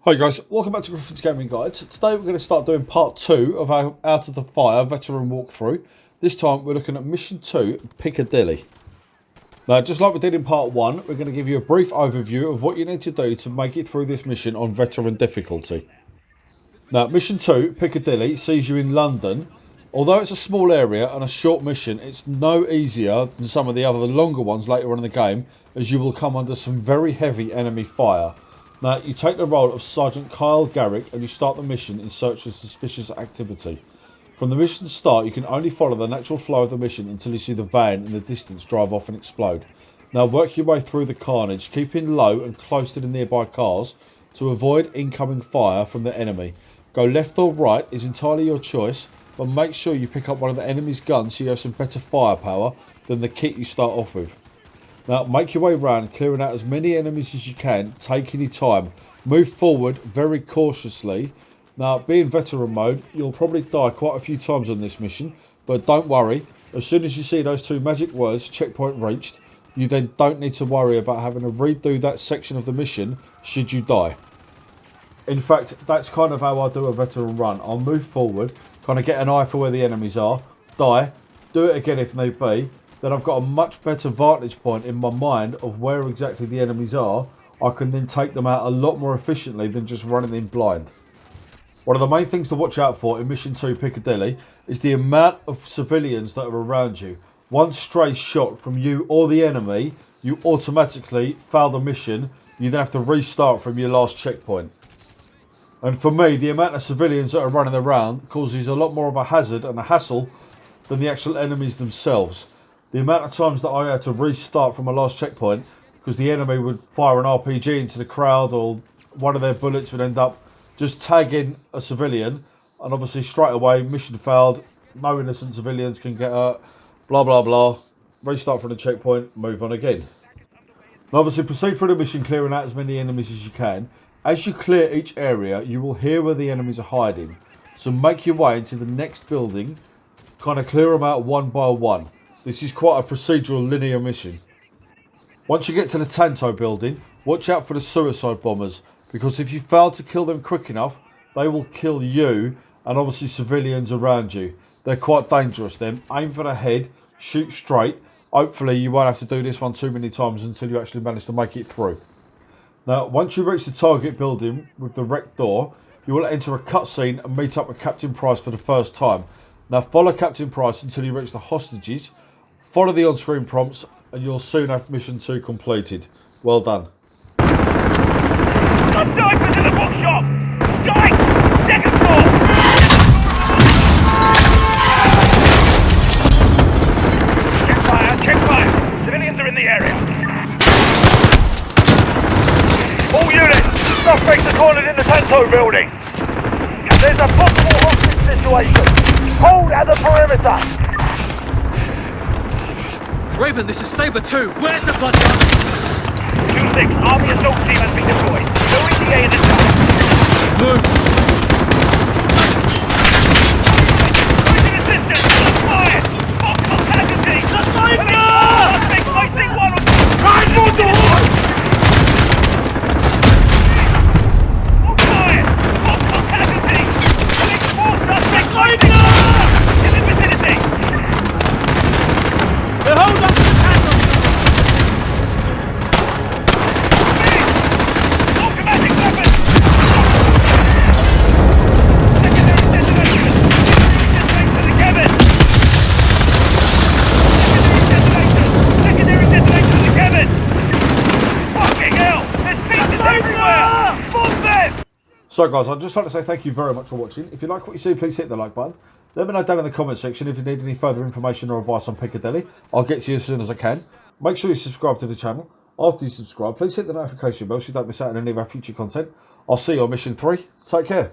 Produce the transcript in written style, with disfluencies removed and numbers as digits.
Hi guys, welcome back to Griffin's Gaming Guide. Today we're going to start doing part 2 of our Out of the Fire veteran walkthrough. This time we're looking at mission 2, Piccadilly. Now just like we did in part 1, we're going to give you a brief overview of what you need to do to make it through this mission on veteran difficulty. Now mission 2, Piccadilly, sees you in London. Although it's a small area and a short mission, it's no easier than some of the other longer ones later on in the game, as you will come under some very heavy enemy fire. Now, you take the role of Sergeant Kyle Garrick and you start the mission in search of suspicious activity. From the mission start, you can only follow the natural flow of the mission until you see the van in the distance drive off and explode. Now, work your way through the carnage, keeping low and close to the nearby cars to avoid incoming fire from the enemy. Go left or right is entirely your choice, but make sure you pick up one of the enemy's guns so you have some better firepower than the kit you start off with. Now make your way around, clearing out as many enemies as you can, taking your time. Move forward very cautiously. Now being veteran mode, you'll probably die quite a few times on this mission, but don't worry, as soon as you see those two magic words, checkpoint reached, you then don't need to worry about having to redo that section of the mission should you die. In fact, that's kind of how I do a veteran run. I'll move forward, kind of get an eye for where the enemies are, die, do it again if need be. Then I've got a much better vantage point in my mind of where exactly the enemies are. I can then take them out a lot more efficiently than just running in blind. One of the main things to watch out for in Mission 2 Piccadilly is the amount of civilians that are around you. One stray shot from you or the enemy, you automatically fail the mission. You then have to restart from your last checkpoint. And for me, the amount of civilians that are running around causes a lot more of a hazard and a hassle than the actual enemies themselves. The amount of times that I had to restart from my last checkpoint because the enemy would fire an RPG into the crowd, or one of their bullets would end up just tagging a civilian, and obviously straight away mission failed, no innocent civilians can get hurt, blah blah blah, restart from the checkpoint, move on again. Now obviously proceed through the mission clearing out as many enemies as you can. As you clear each area you will hear where the enemies are hiding, so make your way into the next building, kind of clear them out one by one. This is quite a procedural linear mission. Once you get to the Tanto building, watch out for the suicide bombers, because if you fail to kill them quick enough, they will kill you and obviously civilians around you. They're quite dangerous then. Aim for the head, shoot straight. Hopefully you won't have to do this one too many times until you actually manage to make it through. Now once you reach the target building with the wrecked door, you will enter a cutscene and meet up with Captain Price for the first time. Now follow Captain Price until you reach the hostages. Follow the on-screen prompts and you'll soon have mission 2 completed. Well done. I'm diving to the bookshop! Dive! Second floor! Check fire! Check fire! Civilians are in the area. All units! Suspects are cornered in the Tanto building. There's a possible hostage situation. Hold at the perimeter. Raven, this is Saber 2. Where's the blood gun? 2-6, Army assault team has been deployed. No ETA in this time. Let's move. Quick assistance! Fire! Multiple casualties! The sniper! Suspect fighting one of them! Right for the horse! Fire! Multiple casualties! Killing 4 suspects! Sniper! In the vicinity! Hold up to the tango! Automatic weapon! Secondary detonation to the cabin! Fucking hell! There's pieces everywhere! Bomb them! So guys, I'd just like to say thank you very much for watching. If you like what you see, please hit the like button. Let me know down in the comment section if you need any further information or advice on Piccadilly. I'll get to you as soon as I can. Make sure you subscribe to the channel. After you subscribe, please hit the notification bell so you don't miss out on any of our future content. I'll see you on mission 3. Take care.